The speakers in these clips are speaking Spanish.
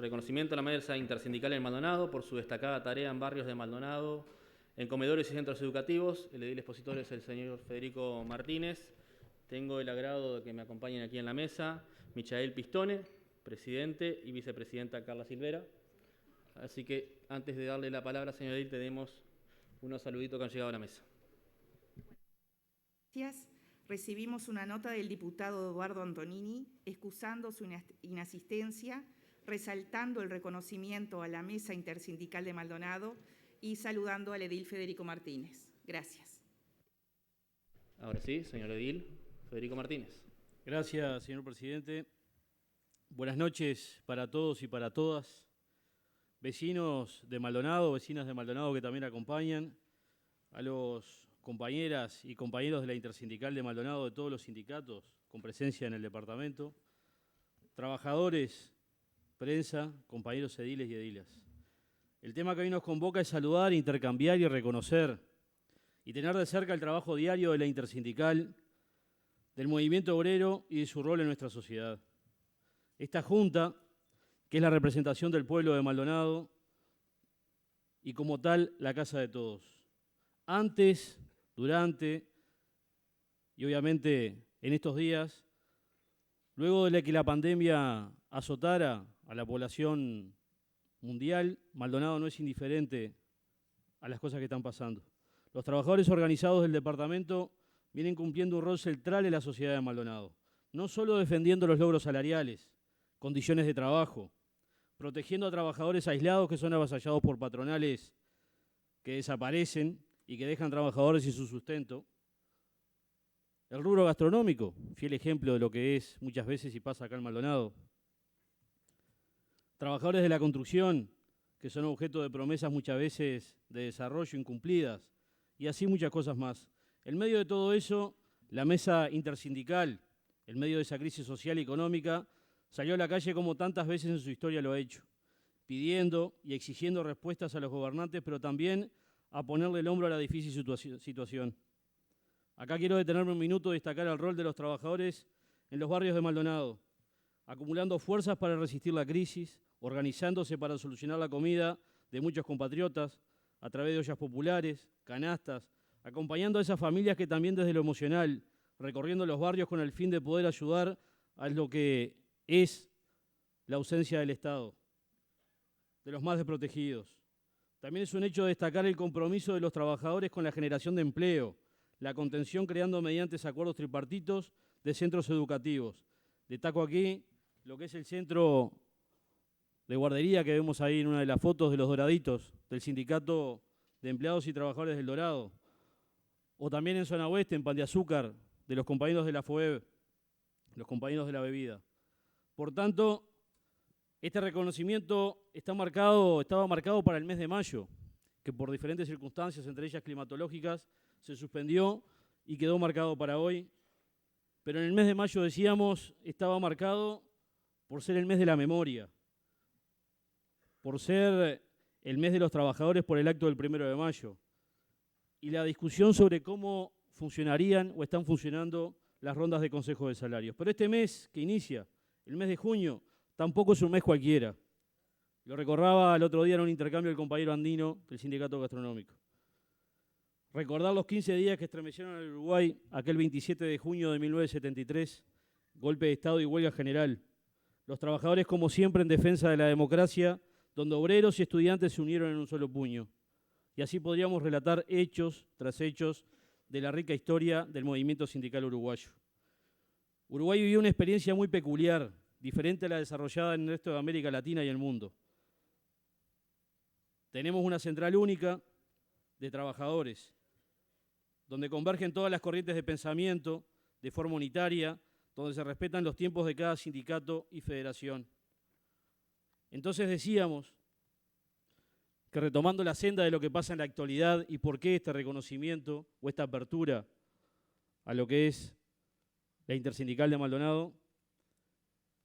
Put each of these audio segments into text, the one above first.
Reconocimiento a la Mesa Intersindical en Maldonado por su destacada tarea en barrios de Maldonado, en comedores y centros educativos. El edil expositor es el señor Federico Martínez. Tengo el agrado de que me acompañen aquí en la mesa Michael Pistone, presidente, y vicepresidenta Carla Silvera. Así que antes de darle la palabra, señor edil, tenemos unos saluditos que han llegado a la mesa. Gracias. Recibimos una nota del diputado Eduardo Antonini excusando su inasistencia, resaltando el reconocimiento a la Mesa Intersindical de Maldonado y saludando al edil Federico Martínez. Gracias. Ahora sí, señor edil, Federico Martínez. Gracias, señor presidente. Buenas noches para todos y para todas. Vecinos de Maldonado, vecinas de Maldonado que también acompañan, a los compañeras y compañeros de la Intersindical de Maldonado, de todos los sindicatos con presencia en el departamento, trabajadores, prensa, compañeros ediles y edilas. El tema que hoy nos convoca es saludar, intercambiar y reconocer y tener de cerca el trabajo diario de la Intersindical, del movimiento obrero y de su rol en nuestra sociedad. Esta junta, que es la representación del pueblo de Maldonado y como tal la casa de todos. Antes, durante y obviamente en estos días, luego de que la pandemia azotara a la población mundial, Maldonado no es indiferente a las cosas que están pasando. Los trabajadores organizados del departamento vienen cumpliendo un rol central en la sociedad de Maldonado, no solo defendiendo los logros salariales, condiciones de trabajo, protegiendo a trabajadores aislados que son avasallados por patronales que desaparecen y que dejan trabajadores sin su sustento. El rubro gastronómico, fiel ejemplo de lo que es muchas veces y pasa acá en Maldonado. Trabajadores de la construcción, que son objeto de promesas muchas veces de desarrollo incumplidas, y así muchas cosas más. En medio de todo eso, la mesa intersindical, en medio de esa crisis social y económica, salió a la calle como tantas veces en su historia lo ha hecho, pidiendo y exigiendo respuestas a los gobernantes, pero también a ponerle el hombro a la difícil situación. Acá quiero detenerme un minuto y destacar el rol de los trabajadores en los barrios de Maldonado, acumulando fuerzas para resistir la crisis, organizándose para solucionar la comida de muchos compatriotas a través de ollas populares, canastas, acompañando a esas familias que también desde lo emocional, recorriendo los barrios con el fin de poder ayudar a lo que es la ausencia del Estado, de los más desprotegidos. También es un hecho destacar el compromiso de los trabajadores con la generación de empleo, la contención creando mediante acuerdos tripartitos de centros educativos. Destaco aquí lo que es el centro de guardería que vemos ahí en una de las fotos de los Doraditos, del Sindicato de Empleados y Trabajadores del Dorado, o también en Zona Oeste, en Pan de Azúcar, de los compañeros de la FOEB, los compañeros de la bebida. Por tanto, este reconocimiento estaba marcado para el mes de mayo, que por diferentes circunstancias, entre ellas climatológicas, se suspendió y quedó marcado para hoy. Pero en el mes de mayo, decíamos, estaba marcado por ser el mes de la memoria, por ser el mes de los trabajadores por el acto del 1 de mayo y la discusión sobre cómo funcionarían o están funcionando las rondas de consejos de salarios. Pero este mes que inicia, el mes de junio, tampoco es un mes cualquiera. Lo recordaba el otro día en un intercambio el compañero andino del Sindicato Gastronómico. Recordar los 15 días que estremecieron al Uruguay aquel 27 de junio de 1973, golpe de Estado y huelga general. Los trabajadores, como siempre, en defensa de la democracia, donde obreros y estudiantes se unieron en un solo puño. Y así podríamos relatar hechos tras hechos de la rica historia del movimiento sindical uruguayo. Uruguay vivió una experiencia muy peculiar, diferente a la desarrollada en el resto de América Latina y el mundo. Tenemos una central única de trabajadores, donde convergen todas las corrientes de pensamiento de forma unitaria, donde se respetan los tiempos de cada sindicato y federación. Entonces decíamos que retomando la senda de lo que pasa en la actualidad y por qué este reconocimiento o esta apertura a lo que es la Intersindical de Maldonado,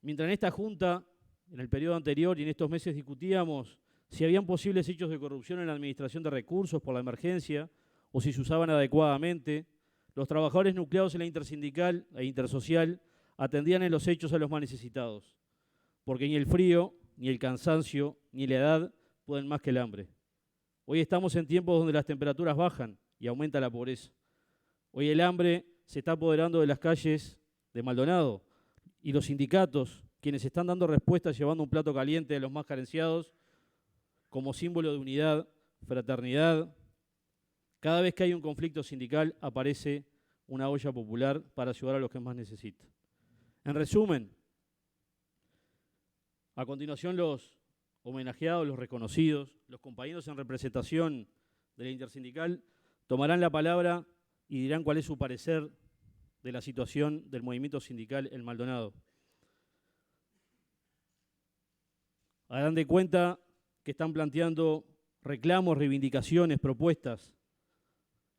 mientras en esta junta, en el periodo anterior y en estos meses discutíamos si habían posibles hechos de corrupción en la administración de recursos por la emergencia o si se usaban adecuadamente, los trabajadores nucleados en la Intersindical e Intersocial atendían en los hechos a los más necesitados, porque ni el frío ni el cansancio, ni la edad pueden más que el hambre. Hoy estamos en tiempos donde las temperaturas bajan y aumenta la pobreza. Hoy el hambre se está apoderando de las calles de Maldonado y los sindicatos, quienes están dando respuesta llevando un plato caliente a los más carenciados, como símbolo de unidad, fraternidad. Cada vez que hay un conflicto sindical aparece una olla popular para ayudar a los que más necesitan. En resumen, a continuación los homenajeados, los reconocidos, los compañeros en representación de la intersindical tomarán la palabra y dirán cuál es su parecer de la situación del movimiento sindical en Maldonado. Harán de cuenta que están planteando reclamos, reivindicaciones, propuestas.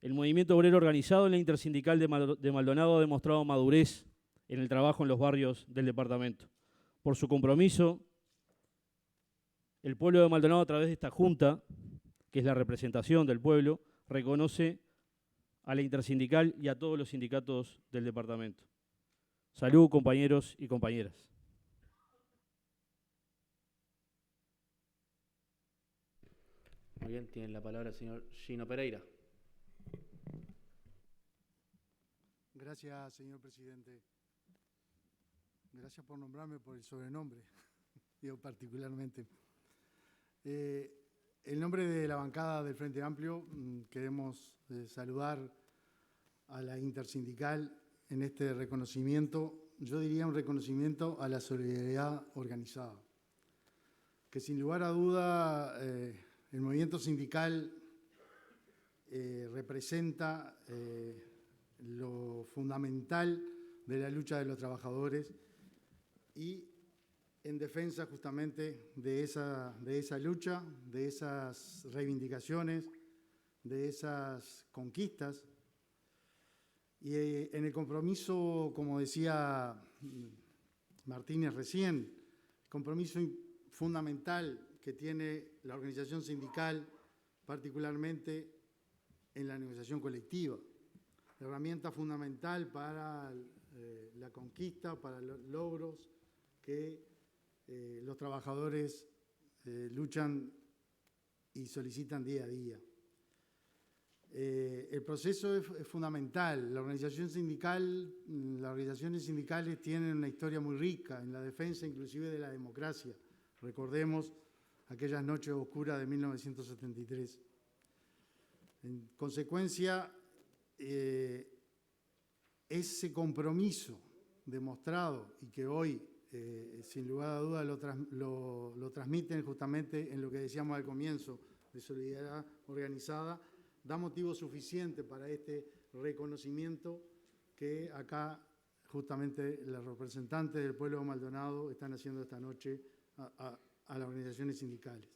El movimiento obrero organizado en la intersindical de Maldonado ha demostrado madurez en el trabajo en los barrios del departamento. Por su compromiso, el pueblo de Maldonado, a través de esta junta, que es la representación del pueblo, reconoce a la intersindical y a todos los sindicatos del departamento. Salud, compañeros y compañeras. Muy bien, tiene la palabra el señor Gino Pereira. Gracias, señor presidente. Gracias por nombrarme por el sobrenombre, yo particularmente. En nombre de la bancada del Frente Amplio, queremos saludar a la intersindical en este reconocimiento, yo diría un reconocimiento a la solidaridad organizada, que sin lugar a duda el movimiento sindical representa lo fundamental de la lucha de los trabajadores y en defensa justamente de esa lucha, de esas reivindicaciones, de esas conquistas. Y en el compromiso, como decía Martínez recién, compromiso fundamental que tiene la organización sindical, particularmente en la negociación colectiva. La herramienta fundamental para la conquista, para los logros que los trabajadores luchan y solicitan día a día. El proceso es fundamental. Las organizaciones sindicales tienen una historia muy rica en la defensa inclusive de la democracia. Recordemos aquellas noches oscuras de 1973. En consecuencia, ese compromiso demostrado y que hoy, sin lugar a dudas, lo transmiten justamente en lo que decíamos al comienzo de solidaridad organizada, da motivo suficiente para este reconocimiento que acá justamente los representantes del pueblo de Maldonado están haciendo esta noche a las organizaciones sindicales.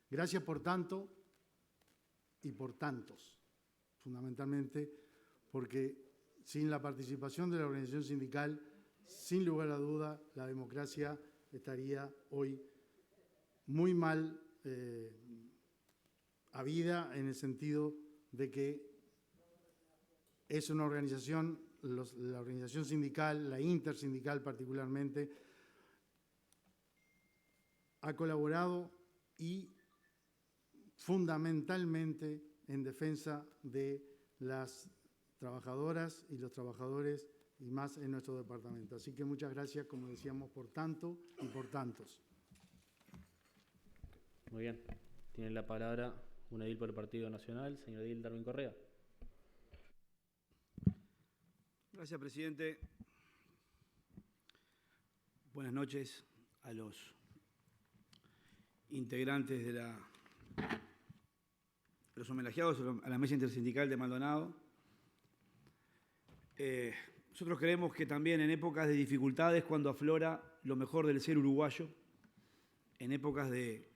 Gracias por tanto y por tantos, fundamentalmente porque sin la participación de la organización sindical, sin lugar a duda, la democracia estaría hoy muy mal habida en el sentido de que es una organización, la organización sindical, la intersindical particularmente, ha colaborado y fundamentalmente en defensa de las trabajadoras y los trabajadores y más en nuestro departamento. Así que muchas gracias, como decíamos, por tanto y por tantos. Muy bien. Tiene la palabra un edil por el Partido Nacional, señor edil Darwin Correa. Gracias, presidente. Buenas noches a los integrantes de los homenajeados a la Mesa Intersindical de Maldonado. Nosotros creemos que también en épocas de dificultades, cuando aflora lo mejor del ser uruguayo, en épocas de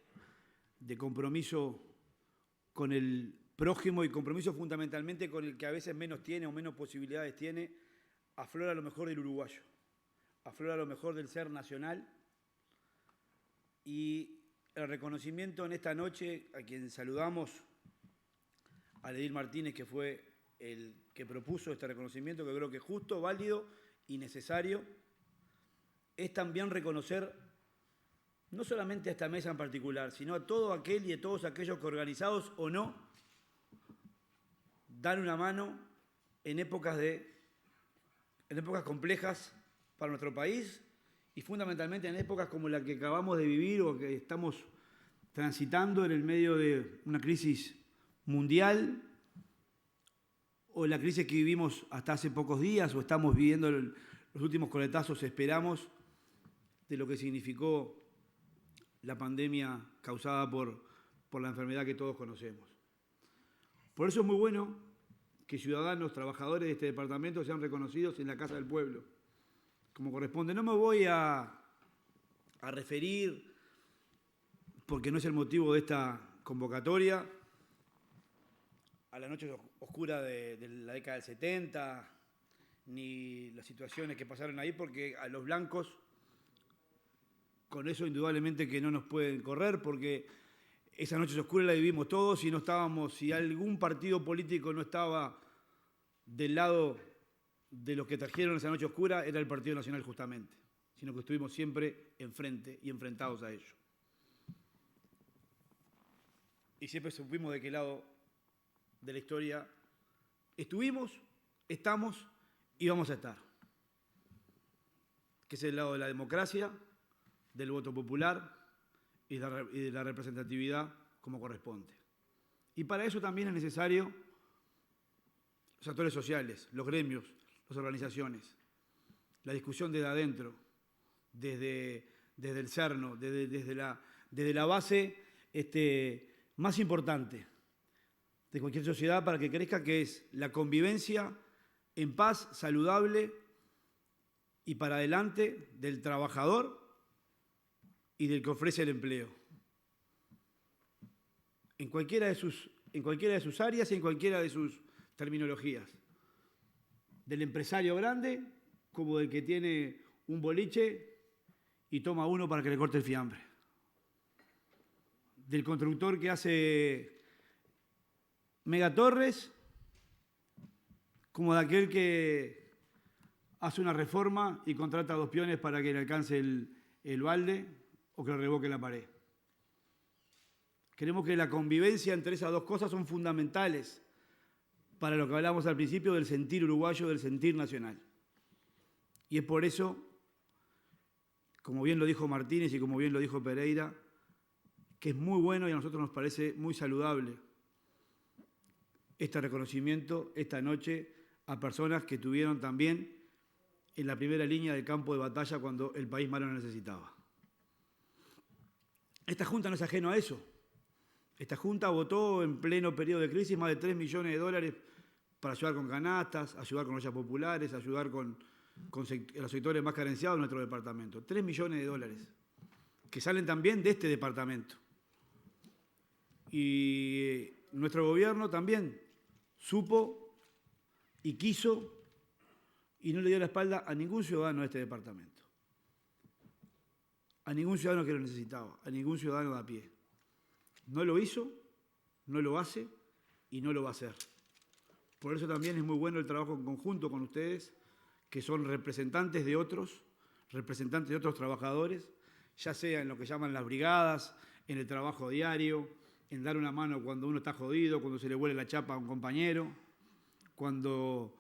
compromiso con el prójimo y compromiso fundamentalmente con el que a veces menos tiene o menos posibilidades tiene, aflora lo mejor del uruguayo, aflora lo mejor del ser nacional. Y el reconocimiento en esta noche a quien saludamos, al edil Martínez, que fue el que propuso este reconocimiento, que creo que es justo, válido y necesario, es también reconocer no solamente a esta mesa en particular, sino a todo aquel y a todos aquellos que, organizados o no, dan una mano en épocas complejas para nuestro país y fundamentalmente en épocas como la que acabamos de vivir o que estamos transitando en el medio de una crisis mundial o la crisis que vivimos hasta hace pocos días o estamos viviendo los últimos coletazos, esperamos, de lo que significó la pandemia causada por la enfermedad que todos conocemos. Por eso es muy bueno que ciudadanos, trabajadores de este departamento sean reconocidos en la Casa del Pueblo, como corresponde. No me voy a referir, porque no es el motivo de esta convocatoria, a la noche oscura de la década del 70, ni las situaciones que pasaron ahí, porque a los blancos con eso indudablemente que no nos pueden correr, porque esa noche oscura la vivimos todos y no estábamos, si algún partido político no estaba del lado de los que trajeron esa noche oscura, era el Partido Nacional justamente, sino que estuvimos siempre enfrente y enfrentados a ello. Y siempre supimos de qué lado de la historia estuvimos, estamos y vamos a estar. Que es el lado de la democracia, del voto popular y de la representatividad como corresponde. Y para eso también es necesario los actores sociales, los gremios, las organizaciones, la discusión desde adentro, desde el cerno, desde la base más importante de cualquier sociedad para que crezca, que es la convivencia en paz, saludable y para adelante del trabajador y del que ofrece el empleo. En cualquiera de sus áreas y en cualquiera de sus terminologías. Del empresario grande como del que tiene un boliche y toma uno para que le corte el fiambre. Del constructor que hace megatorres como de aquel que hace una reforma y contrata a 2 peones para que le alcance el balde o que le revoque la pared. Creemos que la convivencia entre esas dos cosas son fundamentales para lo que hablamos al principio del sentir uruguayo, del sentir nacional. Y es por eso, como bien lo dijo Martínez y como bien lo dijo Pereira, que es muy bueno y a nosotros nos parece muy saludable este reconocimiento esta noche a personas que estuvieron también en la primera línea del campo de batalla cuando el país más lo necesitaba. Esta Junta no es ajeno a eso. Esta Junta votó en pleno periodo de crisis más de $3 millones para ayudar con canastas, ayudar con ollas populares, ayudar con los sectores más carenciados de nuestro departamento. $3 millones que salen también de este departamento. Y nuestro gobierno también supo y quiso y no le dio la espalda a ningún ciudadano de este departamento. A ningún ciudadano que lo necesitaba, a ningún ciudadano de a pie. No lo hizo, no lo hace y no lo va a hacer. Por eso también es muy bueno el trabajo en conjunto con ustedes, que son representantes de otros trabajadores, ya sea en lo que llaman las brigadas, en el trabajo diario, en dar una mano cuando uno está jodido, cuando se le huele la chapa a un compañero, cuando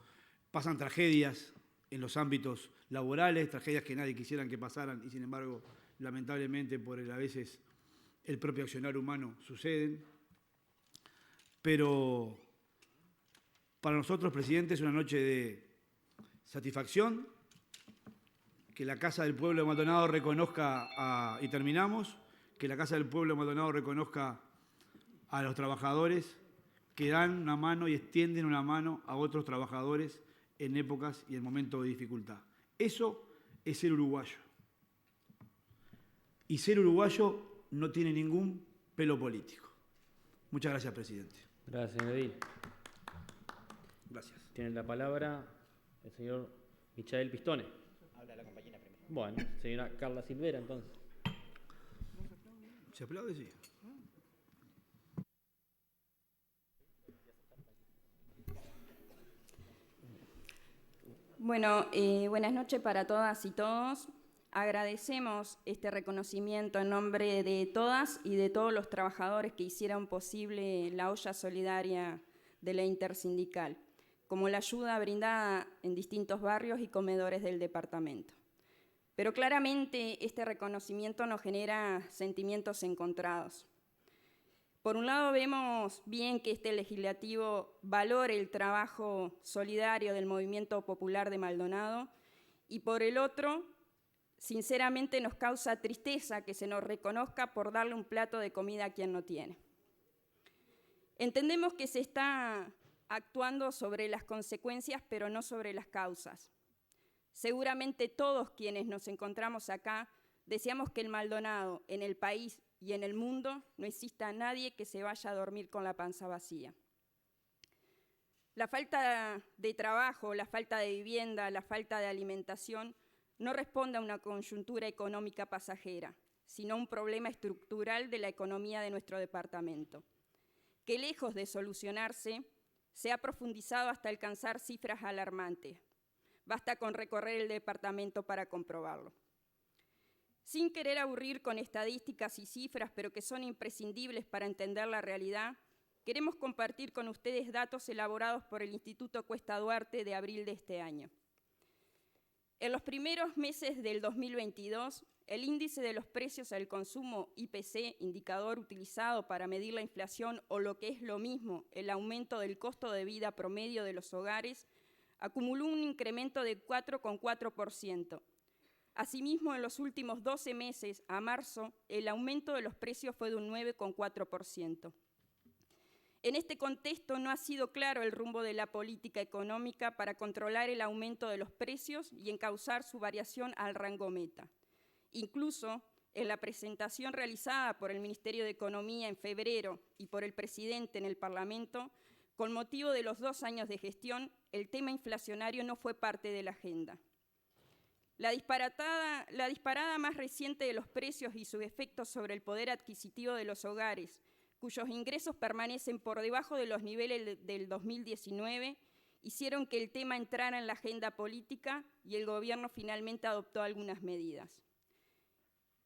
pasan tragedias en los ámbitos laborales, tragedias que nadie quisiera que pasaran y sin embargo, lamentablemente por a veces el propio accionar humano suceden. Pero para nosotros, presidente, es una noche de satisfacción, que la Casa del Pueblo de Maldonado reconozca, y terminamos, que la Casa del Pueblo de Maldonado reconozca a los trabajadores que dan una mano y extienden una mano a otros trabajadores en épocas y en momentos de dificultad. Eso es ser uruguayo. Y ser uruguayo no tiene ningún pelo político. Muchas gracias, presidente. Gracias, señor edil. Gracias. Tiene la palabra el señor Michael Pistone. Habla la compañera primero. Bueno, señora Carla Silvera, entonces. ¿Se aplaude? Sí. Bueno, buenas noches para todas y todos. agradecemos este reconocimiento en nombre de todas y de todos los trabajadores que hicieron posible la olla solidaria de la intersindical, como la ayuda brindada en distintos barrios y comedores del departamento. Pero claramente este reconocimiento nos genera sentimientos encontrados. Por un lado, vemos bien que este legislativo valore el trabajo solidario del Movimiento Popular de Maldonado, y por el otro, sinceramente nos causa tristeza que se nos reconozca por darle un plato de comida a quien no tiene. Entendemos que se está actuando sobre las consecuencias, pero no sobre las causas. Seguramente todos quienes nos encontramos acá deseamos que en Maldonado, en el país y en el mundo, no exista nadie que se vaya a dormir con la panza vacía. La falta de trabajo, la falta de vivienda, la falta de alimentación no responde a una coyuntura económica pasajera, sino a un problema estructural de la economía de nuestro departamento, que lejos de solucionarse, se ha profundizado hasta alcanzar cifras alarmantes. Basta con recorrer el departamento para comprobarlo. Sin querer aburrir con estadísticas y cifras, pero que son imprescindibles para entender la realidad, queremos compartir con ustedes datos elaborados por el Instituto Cuesta Duarte de abril de este año. En los primeros meses del 2022, el índice de los precios al consumo IPC, indicador utilizado para medir la inflación o lo que es lo mismo, el aumento del costo de vida promedio de los hogares, acumuló un incremento de 4,4%. Asimismo, en los últimos 12 meses, a marzo, el aumento de los precios fue de un 9,4%. En este contexto no ha sido claro el rumbo de la política económica para controlar el aumento de los precios y encauzar su variación al rango meta. Incluso, en la presentación realizada por el Ministerio de Economía en febrero y por el presidente en el Parlamento, con motivo de los 2 años de gestión, el tema inflacionario no fue parte de la agenda. La disparada más reciente de los precios y sus efectos sobre el poder adquisitivo de los hogares, cuyos ingresos permanecen por debajo de los niveles del 2019, hicieron que el tema entrara en la agenda política y el gobierno finalmente adoptó algunas medidas.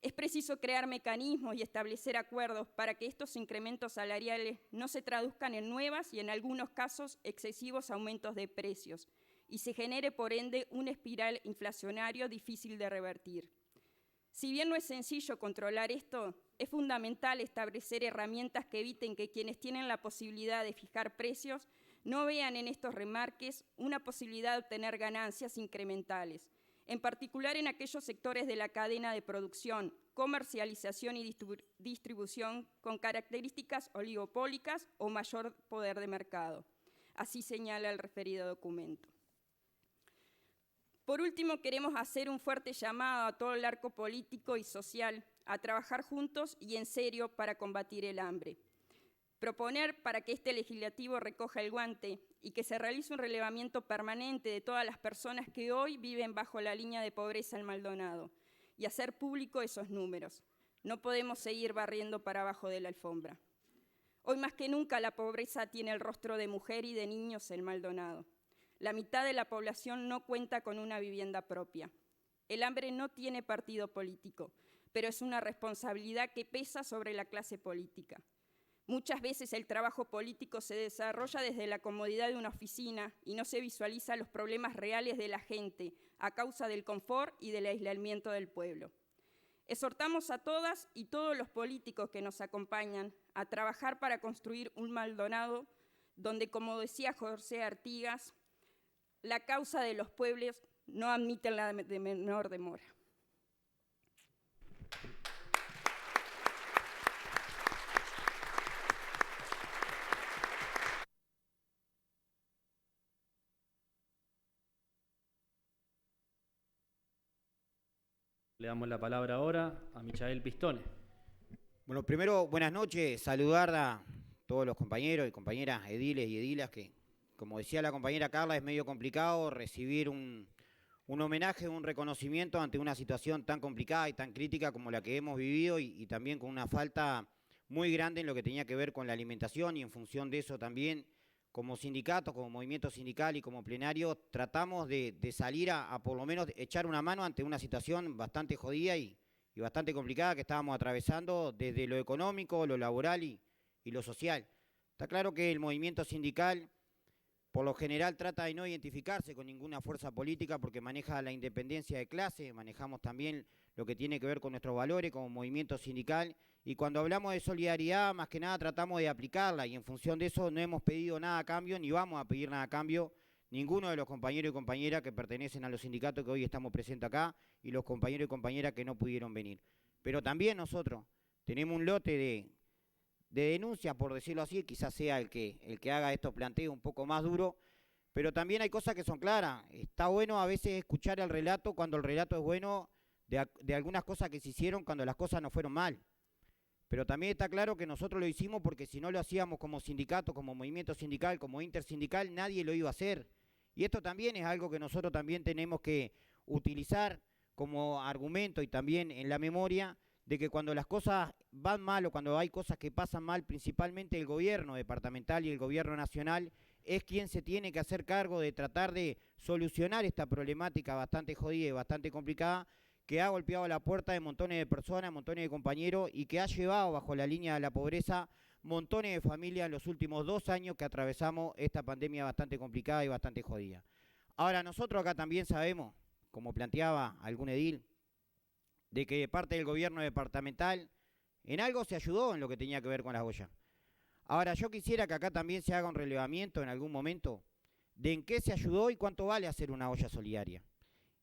Es preciso crear mecanismos y establecer acuerdos para que estos incrementos salariales no se traduzcan en nuevas y en algunos casos excesivos aumentos de precios y se genere por ende una espiral inflacionario difícil de revertir. Si bien no es sencillo controlar esto, es fundamental establecer herramientas que eviten que quienes tienen la posibilidad de fijar precios no vean en estos remarques una posibilidad de obtener ganancias incrementales, en particular en aquellos sectores de la cadena de producción, comercialización y distribución con características oligopólicas o mayor poder de mercado. Así señala el referido documento. Por último, queremos hacer un fuerte llamado a todo el arco político y social a trabajar juntos y en serio para combatir el hambre. Proponer para que este legislativo recoja el guante y que se realice un relevamiento permanente de todas las personas que hoy viven bajo la línea de pobreza en Maldonado y hacer público esos números. No podemos seguir barriendo para abajo de la alfombra. Hoy más que nunca la pobreza tiene el rostro de mujer y de niños en Maldonado. La mitad de la población no cuenta con una vivienda propia. El hambre no tiene partido político, pero es una responsabilidad que pesa sobre la clase política. Muchas veces el trabajo político se desarrolla desde la comodidad de una oficina y no se visualiza los problemas reales de la gente a causa del confort y del aislamiento del pueblo. Exhortamos a todas y todos los políticos que nos acompañan a trabajar para construir un Maldonado donde, como decía José Artigas, la causa de los pueblos no admite la de menor demora. Le damos la palabra ahora a Michael Pistone. Bueno, primero, buenas noches, saludar a todos los compañeros y compañeras ediles y edilas que, como decía la compañera Carla, es medio complicado recibir un homenaje, un reconocimiento ante una situación tan complicada y tan crítica como la que hemos vivido y también con una falta muy grande en lo que tenía que ver con la alimentación y en función de eso también como sindicato, como movimiento sindical y como plenario, tratamos de salir a por lo menos echar una mano ante una situación bastante jodida y bastante complicada que estábamos atravesando desde lo económico, lo laboral y lo social. Está claro que el movimiento sindical, por lo general, trata de no identificarse con ninguna fuerza política porque maneja la independencia de clase, manejamos también lo que tiene que ver con nuestros valores como movimiento sindical, y cuando hablamos de solidaridad, más que nada tratamos de aplicarla, y en función de eso no hemos pedido nada a cambio, ni vamos a pedir nada a cambio, ninguno de los compañeros y compañeras que pertenecen a los sindicatos que hoy estamos presentes acá, y los compañeros y compañeras que no pudieron venir. Pero también nosotros tenemos un lote de denuncias, por decirlo así, quizás sea el que haga estos planteos un poco más duros, pero también hay cosas que son claras. Está bueno a veces escuchar el relato cuando el relato es bueno de algunas cosas que se hicieron cuando las cosas no fueron mal. Pero también está claro que nosotros lo hicimos porque si no lo hacíamos como sindicato, como movimiento sindical, como intersindical, nadie lo iba a hacer. Y esto también es algo que nosotros también tenemos que utilizar como argumento y también en la memoria de que cuando las cosas van mal o cuando hay cosas que pasan mal, principalmente el gobierno departamental y el gobierno nacional es quien se tiene que hacer cargo de tratar de solucionar esta problemática bastante jodida y bastante complicada que ha golpeado la puerta de montones de personas, montones de compañeros y que ha llevado bajo la línea de la pobreza montones de familias en los últimos 2 años que atravesamos esta pandemia bastante complicada y bastante jodida. Ahora, nosotros acá también sabemos, como planteaba algún edil, de que de parte del gobierno departamental en algo se ayudó en lo que tenía que ver con las ollas. Ahora, yo quisiera que acá también se haga un relevamiento en algún momento de en qué se ayudó y cuánto vale hacer una olla solidaria.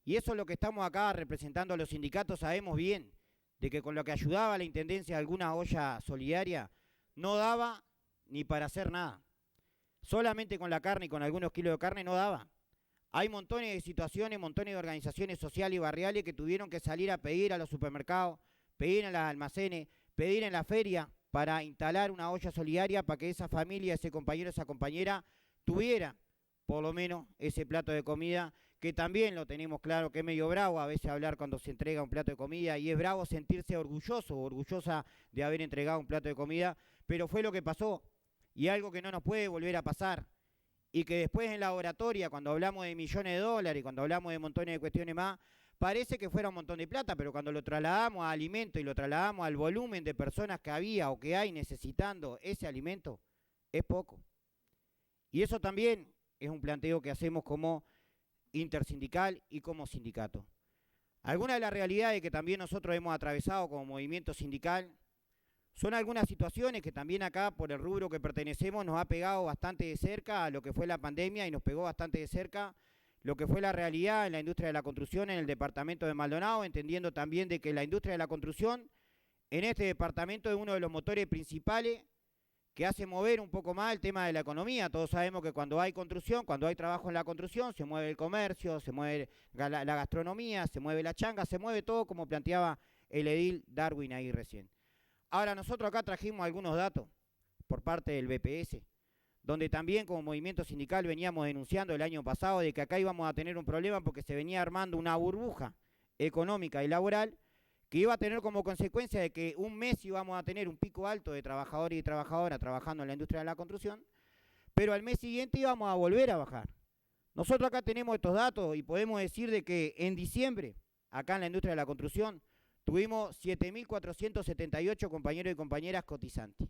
Y eso es lo que estamos acá representando a los sindicatos, sabemos bien de que con lo que ayudaba la intendencia de alguna olla solidaria no daba ni para hacer nada. Solamente con la carne y con algunos kilos de carne no daba. Hay montones de situaciones, montones de organizaciones sociales y barriales que tuvieron que salir a pedir a los supermercados, pedir en los almacenes, pedir en la feria para instalar una olla solidaria para que esa familia, ese compañero, esa compañera tuviera por lo menos ese plato de comida, que también lo tenemos claro que es medio bravo a veces hablar cuando se entrega un plato de comida y es bravo sentirse orgulloso o orgullosa de haber entregado un plato de comida, pero fue lo que pasó y algo que no nos puede volver a pasar. Y que después en la oratoria, cuando hablamos de millones de dólares, cuando hablamos de montones de cuestiones más, parece que fuera un montón de plata, pero cuando lo trasladamos a alimento y lo trasladamos al volumen de personas que había o que hay necesitando ese alimento, es poco. Y eso también es un planteo que hacemos como intersindical y como sindicato. Algunas de las realidades que también nosotros hemos atravesado como movimiento sindical son algunas situaciones que también acá, por el rubro que pertenecemos, nos ha pegado bastante de cerca a lo que fue la pandemia y nos pegó bastante de cerca lo que fue la realidad en la industria de la construcción en el departamento de Maldonado, entendiendo también de que la industria de la construcción en este departamento es uno de los motores principales que hace mover un poco más el tema de la economía. Todos sabemos que cuando hay construcción, cuando hay trabajo en la construcción, se mueve el comercio, se mueve la gastronomía, se mueve la changa, se mueve todo como planteaba el edil Darwin ahí recién. Ahora nosotros acá trajimos algunos datos por parte del BPS, donde también como movimiento sindical veníamos denunciando el año pasado de que acá íbamos a tener un problema porque se venía armando una burbuja económica y laboral que iba a tener como consecuencia de que un mes íbamos a tener un pico alto de trabajadores y trabajadoras trabajando en la industria de la construcción, pero al mes siguiente íbamos a volver a bajar. Nosotros acá tenemos estos datos y podemos decir de que en diciembre, acá en la industria de la construcción, tuvimos 7.478 compañeros y compañeras cotizantes.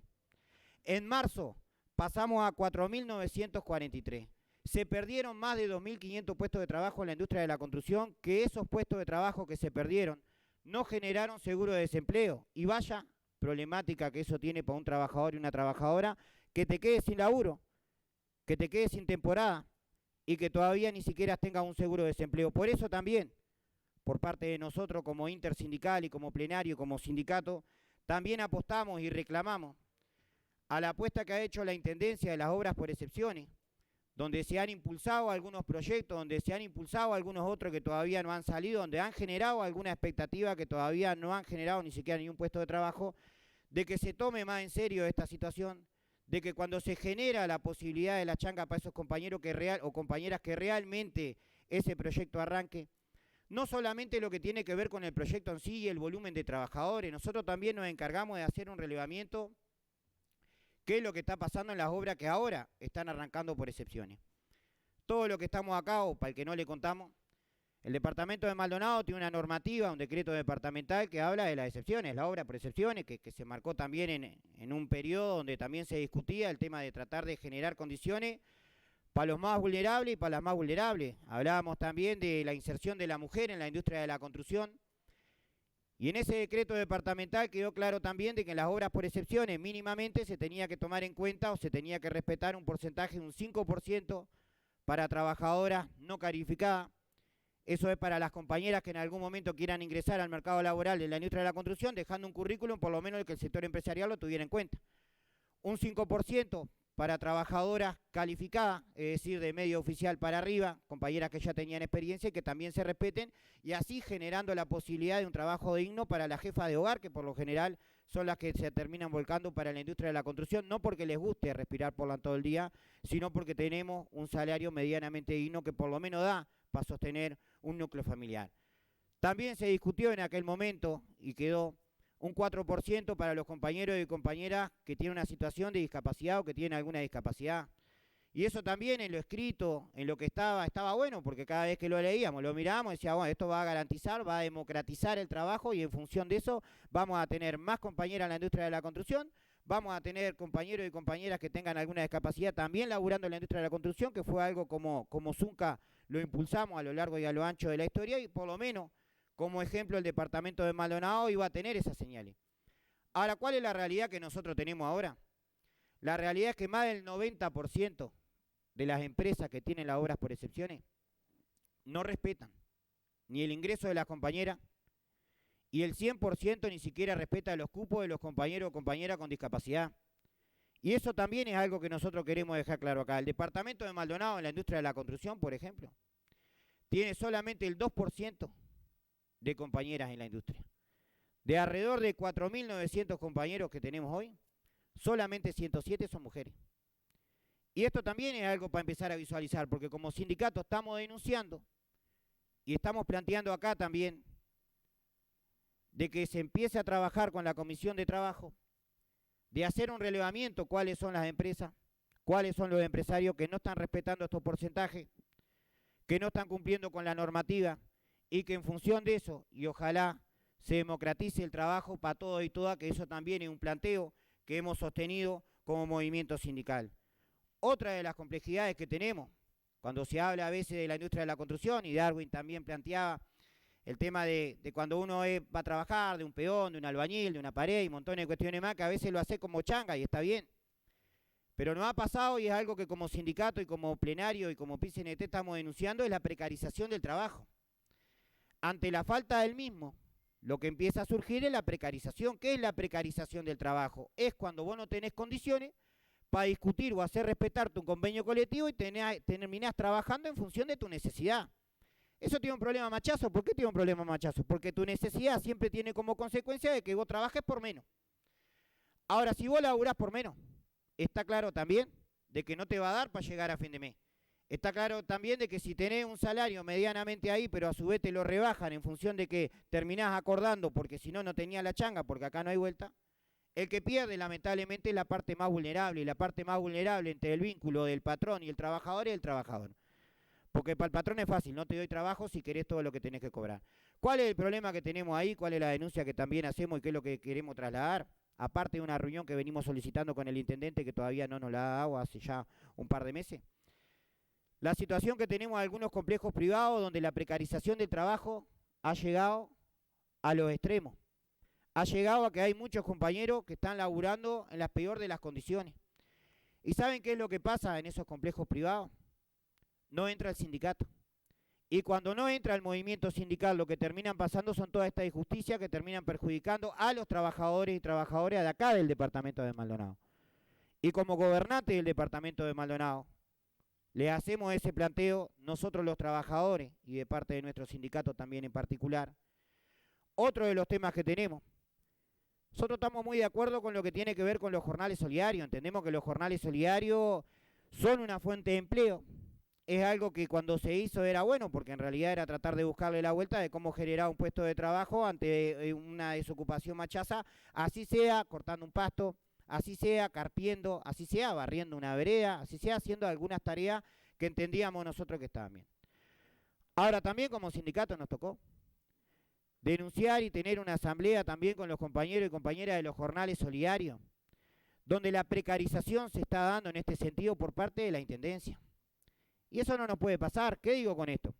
En marzo pasamos a 4.943. Se perdieron más de 2.500 puestos de trabajo en la industria de la construcción, que esos puestos de trabajo que se perdieron no generaron seguro de desempleo. Y vaya problemática que eso tiene para un trabajador y una trabajadora, que te quedes sin laburo, que te quedes sin temporada y que todavía ni siquiera tengas un seguro de desempleo. Por eso también, por parte de nosotros como intersindical y como plenario, como sindicato, también apostamos y reclamamos a la apuesta que ha hecho la Intendencia de las Obras por Excepciones, donde se han impulsado algunos proyectos, donde se han impulsado algunos otros que todavía no han salido, donde han generado alguna expectativa que todavía no han generado ni siquiera ni un puesto de trabajo, de que se tome más en serio esta situación, de que cuando se genera la posibilidad de la changa para esos compañeros o compañeras que realmente ese proyecto arranque, no solamente lo que tiene que ver con el proyecto en sí y el volumen de trabajadores, nosotros también nos encargamos de hacer un relevamiento qué es lo que está pasando en las obras que ahora están arrancando por excepciones. Todo lo que estamos acá, o para el que no le contamos, el departamento de Maldonado tiene una normativa, un decreto departamental que habla de las excepciones, la obra por excepciones, que se marcó también en un periodo donde también se discutía el tema de tratar de generar condiciones para los más vulnerables y para las más vulnerables. Hablábamos también de la inserción de la mujer en la industria de la construcción. Y en ese decreto departamental quedó claro también de que en las obras por excepciones mínimamente se tenía que tomar en cuenta o se tenía que respetar un porcentaje de un 5% para trabajadoras no calificadas. Eso es para las compañeras que en algún momento quieran ingresar al mercado laboral de la industria de la construcción, dejando un currículum por lo menos que el sector empresarial lo tuviera en cuenta. Un 5% para trabajadoras calificadas, es decir, de medio oficial para arriba, compañeras que ya tenían experiencia y que también se respeten, y así generando la posibilidad de un trabajo digno para la jefa de hogar, que por lo general son las que se terminan volcando para la industria de la construcción, no porque les guste respirar por todo el día, sino porque tenemos un salario medianamente digno que por lo menos da para sostener un núcleo familiar. También se discutió en aquel momento y quedó un 4% para los compañeros y compañeras que tienen una situación de discapacidad o que tienen alguna discapacidad. Y eso también en lo escrito, en lo que estaba bueno, porque cada vez que lo leíamos, lo mirábamos, decíamos, bueno, esto va a garantizar, va a democratizar el trabajo y en función de eso vamos a tener más compañeras en la industria de la construcción, vamos a tener compañeros y compañeras que tengan alguna discapacidad también laburando en la industria de la construcción, que fue algo como Zunca lo impulsamos a lo largo y a lo ancho de la historia y por lo menos como ejemplo el departamento de Maldonado iba a tener esas señales. Ahora, ¿cuál es la realidad que nosotros tenemos ahora? La realidad es que más del 90% de las empresas que tienen las obras por excepciones no respetan ni el ingreso de las compañeras y el 100% ni siquiera respeta los cupos de los compañeros o compañeras con discapacidad. Y eso también es algo que nosotros queremos dejar claro acá. El departamento de Maldonado en la industria de la construcción, por ejemplo, tiene solamente el 2% de compañeras en la industria. De alrededor de 4.900 compañeros que tenemos hoy, solamente 107 son mujeres. Y esto también es algo para empezar a visualizar, porque como sindicato estamos denunciando y estamos planteando acá también de que se empiece a trabajar con la Comisión de Trabajo, de hacer un relevamiento cuáles son las empresas, cuáles son los empresarios que no están respetando estos porcentajes, que no están cumpliendo con la normativa y que en función de eso, y ojalá se democratice el trabajo para todos y todas, que eso también es un planteo que hemos sostenido como movimiento sindical. Otra de las complejidades que tenemos, cuando se habla a veces de la industria de la construcción, y Darwin también planteaba el tema de cuando uno va a trabajar, de un peón, de un albañil, de una pared y montones de cuestiones más, que a veces lo hace como changa y está bien. Pero nos ha pasado y es algo que como sindicato y como plenario y como PCNT estamos denunciando, es la precarización del trabajo. Ante la falta del mismo, lo que empieza a surgir es la precarización. ¿Qué es la precarización del trabajo? Es cuando vos no tenés condiciones para discutir o hacer respetar tu convenio colectivo y terminás trabajando en función de tu necesidad. Eso tiene un problema machazo. ¿Por qué tiene un problema machazo? Porque tu necesidad siempre tiene como consecuencia de que vos trabajes por menos. Ahora, si vos laburás por menos, está claro también de que no te va a dar para llegar a fin de mes. Está claro también de que si tenés un salario medianamente ahí, pero a su vez te lo rebajan en función de que terminás acordando, porque si no, no tenías la changa, porque acá no hay vuelta, el que pierde lamentablemente es la parte más vulnerable, y la parte más vulnerable entre el vínculo del patrón y el trabajador es el trabajador. Porque para el patrón es fácil, no te doy trabajo si querés todo lo que tenés que cobrar. ¿Cuál es el problema que tenemos ahí? ¿Cuál es la denuncia que también hacemos y qué es lo que queremos trasladar? Aparte de una reunión que venimos solicitando con el intendente que todavía no nos la ha dado hace ya un par de meses. La situación que tenemos en algunos complejos privados donde la precarización del trabajo ha llegado a los extremos. Ha llegado a que hay muchos compañeros que están laburando en la peor de las condiciones. ¿Y saben qué es lo que pasa en esos complejos privados? No entra el sindicato. Y cuando no entra el movimiento sindical, lo que terminan pasando son todas estas injusticias que terminan perjudicando a los trabajadores y trabajadoras de acá del departamento de Maldonado. Y como gobernante del departamento de Maldonado, le hacemos ese planteo nosotros los trabajadores y de parte de nuestro sindicato también en particular. Otro de los temas que tenemos, nosotros estamos muy de acuerdo con lo que tiene que ver con los jornales solidarios. Entendemos que los jornales solidarios son una fuente de empleo. Es algo que cuando se hizo era bueno, porque en realidad era tratar de buscarle la vuelta de cómo generar un puesto de trabajo ante una desocupación machaza, así sea cortando un pasto, así sea carpiendo, así sea barriendo una vereda, así sea haciendo algunas tareas que entendíamos nosotros que estaban bien. Ahora también como sindicato nos tocó denunciar y tener una asamblea también con los compañeros y compañeras de los jornales solidarios, donde la precarización se está dando en este sentido por parte de la Intendencia. Y eso no nos puede pasar. ¿Qué digo con esto?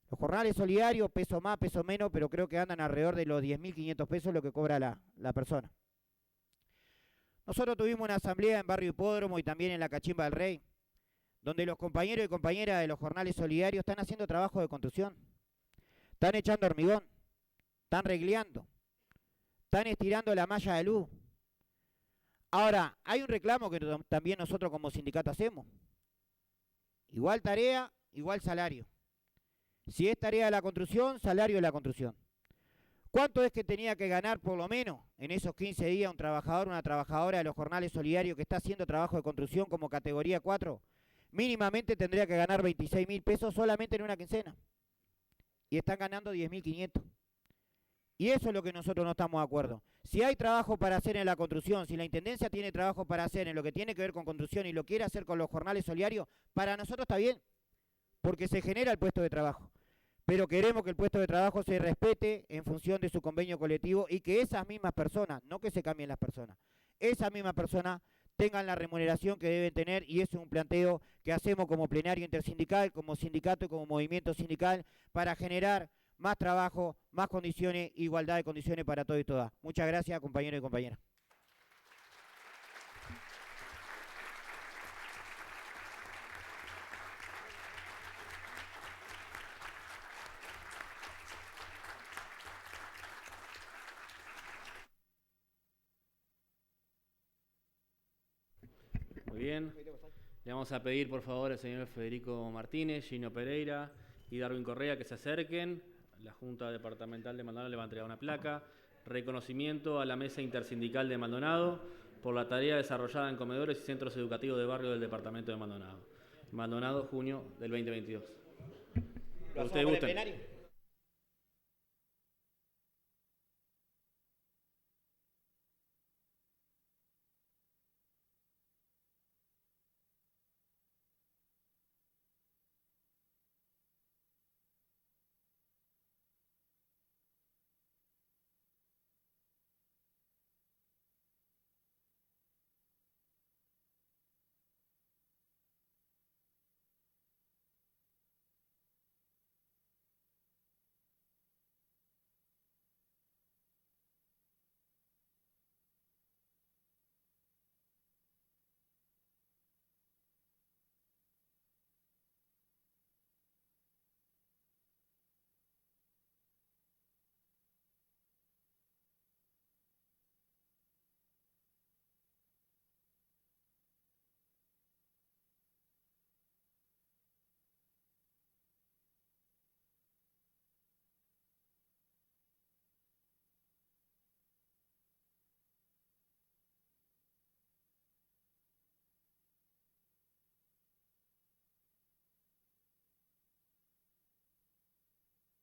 Los jornales solidarios, peso más, peso menos, pero creo que andan alrededor de los 10.500 pesos lo que cobra la persona. Nosotros tuvimos una asamblea en Barrio Hipódromo y también en la Cachimba del Rey, donde los compañeros y compañeras de los jornales solidarios están haciendo trabajo de construcción, están echando hormigón, están regleando, están estirando la malla de luz. Ahora, hay un reclamo que también nosotros como sindicato hacemos. Igual tarea, igual salario. Si es tarea de la construcción, salario de la construcción. ¿Cuánto es que tenía que ganar por lo menos en esos 15 días un trabajador, una trabajadora de los jornales solidarios que está haciendo trabajo de construcción como categoría 4? Mínimamente tendría que ganar 26.000 pesos solamente en una quincena. Y están ganando 10.500. Y eso es lo que nosotros no estamos de acuerdo. Si hay trabajo para hacer en la construcción, si la Intendencia tiene trabajo para hacer en lo que tiene que ver con construcción y lo quiere hacer con los jornales solidarios, para nosotros está bien, porque se genera el puesto de trabajo. Pero queremos que el puesto de trabajo se respete en función de su convenio colectivo y que esas mismas personas, no que se cambien las personas, esas mismas personas tengan la remuneración que deben tener, y eso es un planteo que hacemos como plenario intersindical, como sindicato y como movimiento sindical para generar más trabajo, más condiciones, igualdad de condiciones para todos y todas. Muchas gracias, compañeros y compañeras. Muy bien. Le vamos a pedir, por favor, al señor Federico Martínez, Gino Pereira y Darwin Correa que se acerquen. La Junta Departamental de Maldonado le va a entregar una placa. Reconocimiento a la Mesa Intersindical de Maldonado por la tarea desarrollada en comedores y centros educativos de barrio del Departamento de Maldonado. Maldonado, junio del 2022. ¿Lo ¿Ustedes hacemos gustan? plenario?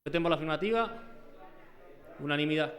Voten por la afirmativa. Unanimidad.